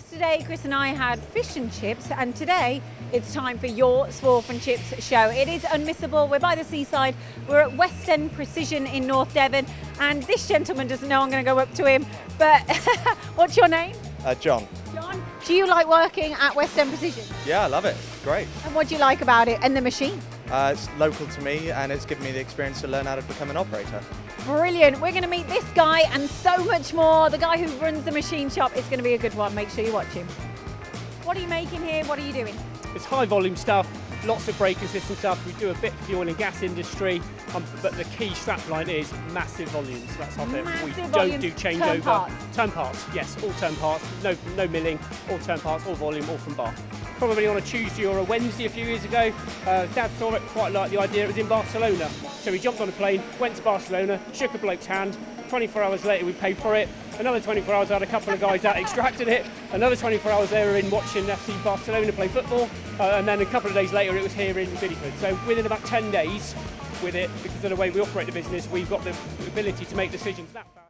Yesterday, Chris and I had fish and chips, and today it's time for your Swarf and Chips show. It is unmissable. We're by the seaside. We're at West End Precision in North Devon, and this gentleman doesn't know I'm going to go up to him, but what's your name? John. John, do you like working at West End Precision? Yeah, I love it. Great. And what do you like about it and the machine? It's local to me and it's given me the experience to learn how to become an operator. Brilliant. We're going to meet this guy and so much more. The guy who runs the machine shop. It's going to be a good one. Make sure you watch him. What are you making here? What are you doing? It's high volume stuff, lots of brake assistant stuff. We do a bit for the oil and gas industry, but the key strapline is massive volumes. That's our thing. We Massive don't volumes, do turn changeover. parts. Turn parts, yes, all turn parts. No milling, all turn parts, all volume, all from Bath. Probably on a Tuesday or a Wednesday a few years ago, Dad saw it, quite liked the idea. It was in Barcelona, so we jumped on a plane, went to Barcelona, shook a bloke's hand. 24 hours later, we paid for it. Another 24 hours, I had a couple of guys that extracted it. Another 24 hours, they were in watching FC Barcelona play football. And then a couple of days later, it was here in Bideford. So within about 10 days with it, because of the way we operate the business, we've got the ability to make decisions that fast.